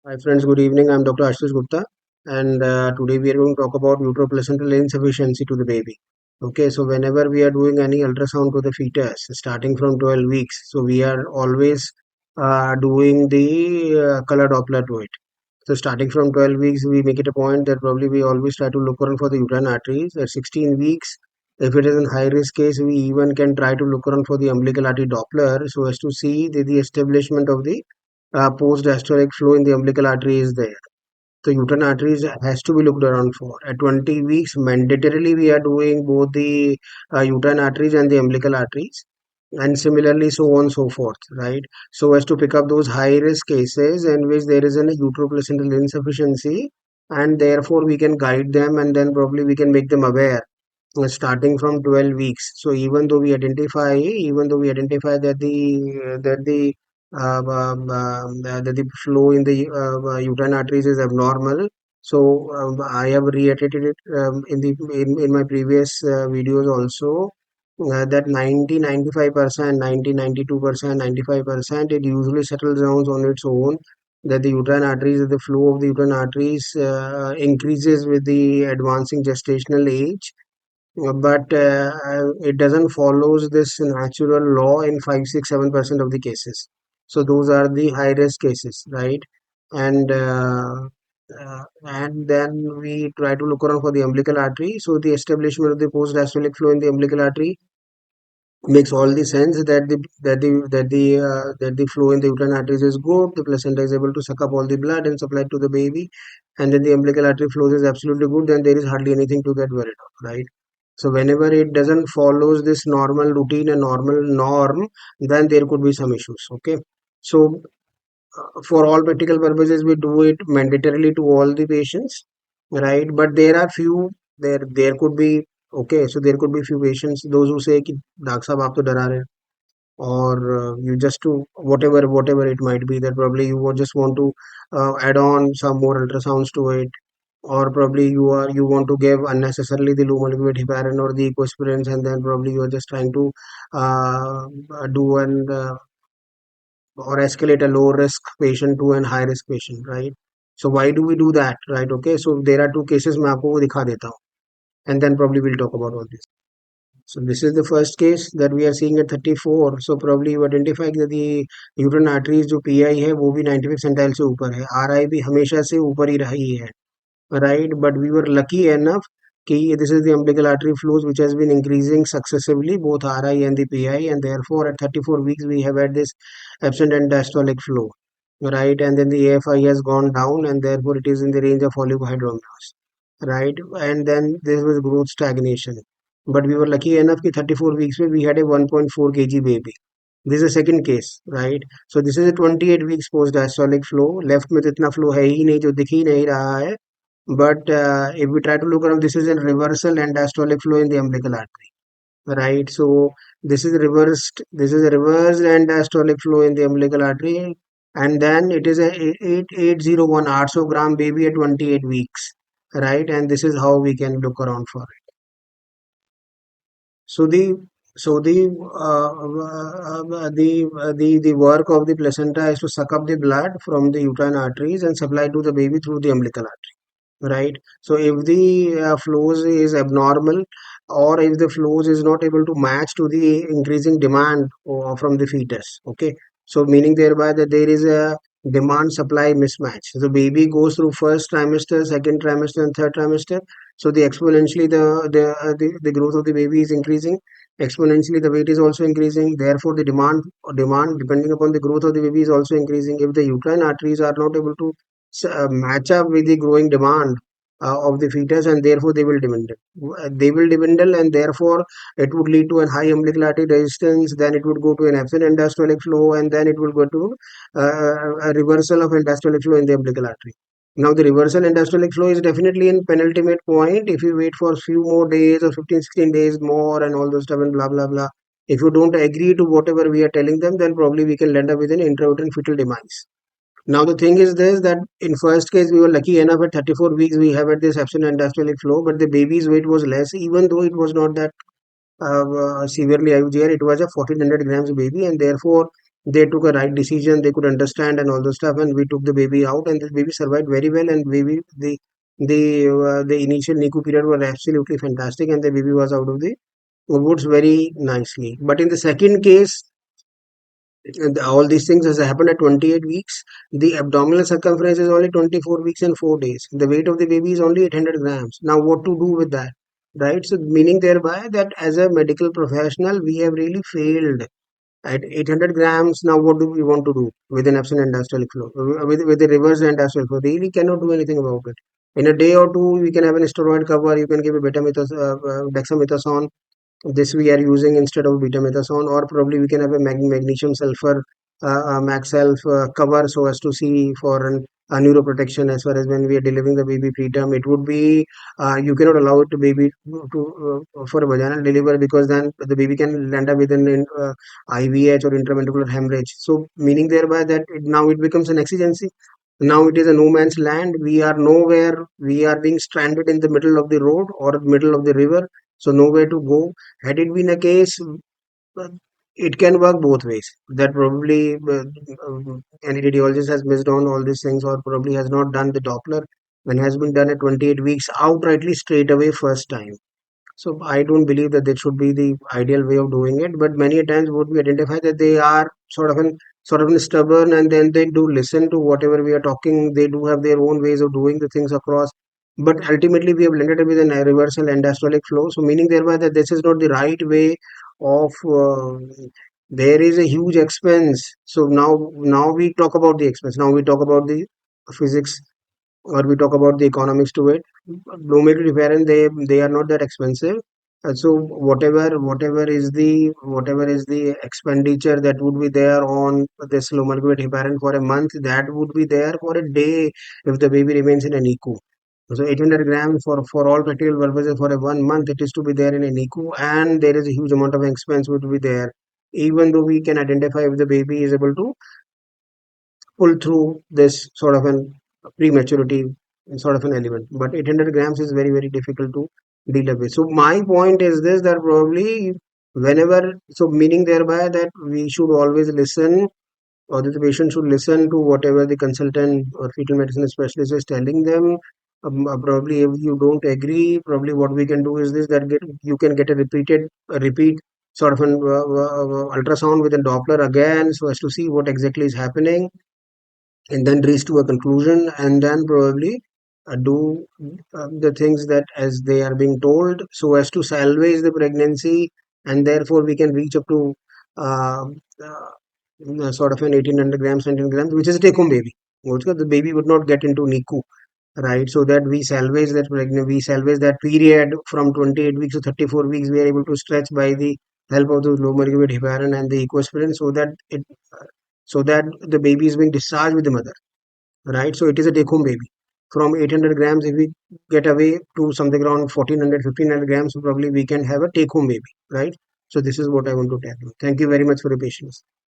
Hi friends, good evening. I'm Dr. Ashutosh Gupta, and today we are going to talk about uteroplacental insufficiency to the baby. Okay, so whenever we are doing any ultrasound to the fetus, starting from 12 weeks, so we are always doing the color Doppler to it. So starting from 12 weeks, we make it a point that probably we always try to look around for the uterine arteries. At 16 weeks, if it is in high risk case, we even can try to look around for the umbilical artery Doppler so as to see the establishment of the post-diastolic flow in the umbilical artery is there. The uterine arteries has to be looked around for. At 20 weeks, mandatorily we are doing both the uterine arteries and the umbilical arteries, and similarly so on and so forth, right? So as to pick up those high risk cases in which there is an uteroplacental insufficiency, and therefore we can guide them, and then probably we can make them aware starting from 12 weeks. So even though we identify that the flow in the uterine arteries is abnormal, so I have reiterated it in my previous videos also, that 90-95%, 90-92%, 95%, it usually settles down on its own, that the uterine arteries, the flow of the uterine arteries increases with the advancing gestational age, but it doesn't follows this natural law in 5, 6, 7% of the cases. So those are the high risk cases, right? And then we try to look around for the umbilical artery. So the establishment of the post diastolic flow in the umbilical artery makes all the sense that the flow in the uterine arteries is good. The placenta is able to suck up all the blood and supply it to the baby, and then the umbilical artery flows is absolutely good. Then there is hardly anything to get worried of, right? So whenever it doesn't follows this normal routine and normal norm, then there could be some issues. Okay, so for all practical purposes, we do it mandatorily to all the patients, right? But there are few, there could be, okay, so there could be few patients, those who say कि doctor साहब आप तो डरा रहे हैं, or you just to whatever it might be, that probably you would just want to add on some more ultrasounds to it, or probably you want to give unnecessarily the low molecular weight heparin or the ecospirins, and then probably you are just trying to uh, do and or escalate a low risk patient to an high risk patient, right? So why do we do that, right? Okay, so there are two cases मैं आपको वो दिखा देता हूँ, and then probably we'll talk about all this. So this is the first case that we are seeing at 34. So probably you identify that the uterine arteries जो PI है वो भी 95 percentile से ऊपर है, RI भी हमेशा से ऊपर ही रही है, right? But we were lucky enough कि this is the umbilical artery flows which has been increasing successively, both RI and the PI, and therefore at 34 weeks we have had this absent and diastolic flow, right? And then the AFI has gone down, and therefore it is in the range of oligohydramnios, right? And then there was growth stagnation. But we were lucky enough that 34 weeks में we had a 1.4 kg baby. This is a second case, right? So this is a 28 weeks post diastolic flow. Left में तो इतना flow है ही नहीं, जो दिख ही नहीं रहा है. But if we try to look around, this is a reversal and diastolic flow in the umbilical artery, right? So this is reversed. This is a reversed and diastolic flow in the umbilical artery, and then it is a 801 gram baby at 28 weeks, right? And this is how we can look around for it. So the work of the placenta is to suck up the blood from the uterine arteries and supply to the baby through the umbilical artery, right? So if the flows is abnormal, or if the flows is not able to match to the increasing demand from the fetus, okay, so meaning thereby that there is a demand supply mismatch. So the baby goes through first trimester, second trimester, and third trimester. So the exponentially the growth of the baby is increasing, exponentially the weight is also increasing, therefore the demand depending upon the growth of the baby is also increasing. If the uterine arteries are not able to match up with the growing demand of the fetus, and therefore they will dwindle, and therefore it would lead to a high umbilical artery resistance. Then it would go to an absent endostolic flow, and then it will go to a reversal of endostolic flow in the umbilical artery. Now the reversal endostolic flow is definitely in penultimate point. If you wait for a few more days or 15, 16 days more and all those stuff and blah blah blah, if you don't agree to whatever we are telling them, then probably we can end up with an intrauterine fetal demise. Now the thing is this, that in first case we were lucky enough at 34 weeks we have had this absent endostolic flow, but the baby's weight was less, even though it was not that severely IUGR. It was a 1400 grams baby, and therefore they took a right decision, they could understand and all those stuff, and we took the baby out, and the baby survived very well, and baby the initial NICU period was absolutely fantastic, and the baby was out of the woods very nicely. But in the second case, all these things has happened at 28 weeks. The abdominal circumference is only 24 weeks and 4 days. The weight of the baby is only 800 grams. Now, what to do with that? Right? So, meaning thereby that as a medical professional, we have really failed at 800 grams. Now, what do we want to do with an absent industrial flow, with the reverse industrial flow? Really cannot do anything about it. In a day or two, we can have an steroid cover. You can give a dexamethasone. This we are using instead of betamethasone, or probably we can have a magnesium sulfur max self cover, so as to see for a neuroprotection as far as when we are delivering the baby preterm. It would be you cannot allow it to baby to for a vaginal delivery, because then the baby can land up with an IVH or intraventricular hemorrhage. So meaning thereby that now it becomes an exigency. Now it is a no man's land. We are nowhere. We are being stranded in the middle of the road or middle of the river, so nowhere to go. Had it been a case, uh, it can work both ways. That probably an radiologist has missed on all these things, or probably has not done the Doppler when has been done at 28 weeks outrightly straight away first time. So I don't believe that that should be the ideal way of doing it. But many a times what we identify that they are sort of an stubborn, and then they do listen to whatever we are talking. They do have their own ways of doing the things across. But ultimately we have landed up with a reversal endostolic flow. So meaning thereby that this is not the right way of there is a huge expense. So now we talk about the expense. Now we talk about the physics, or we talk about the economics to it. Blooming repair, they are not that expensive. So whatever is the expenditure that would be there on this low molecular heparin for a month, that would be there for a day if the baby remains in an NICU. So 800 grams for all practical purposes for a 1 month, it is to be there in a NICU, and there is a huge amount of expense would be there. Even though we can identify if the baby is able to pull through this sort of an prematurity sort of an element. But 800 grams is very, very difficult to deal with. So my point is this, that probably whenever, so meaning thereby that we should always listen, or the patient should listen to whatever the consultant or fetal medicine specialist is telling them. Probably if you don't agree, probably what we can do is this, that you can get a repeat sort of an ultrasound with a Doppler again, so as to see what exactly is happening, and then reach to a conclusion, and then probably do the things that as they are being told, so as to salvage the pregnancy, and therefore we can reach up to uh, sort of an 1800 grams, 19 grams, which is a take home baby. Also, the baby would not get into NICU, right? So that we salvage that pregnancy, we salvage that period from 28 weeks to 34 weeks. We are able to stretch by the help of the low molecular heparin and the equaspirin, so that the baby is being discharged with the mother, right? So it is a take home baby. From 800 grams, if we get away to something around 1400, 1500 grams, probably we can have a take home baby, right? So this is what I want to tell you. Thank you very much for your patience.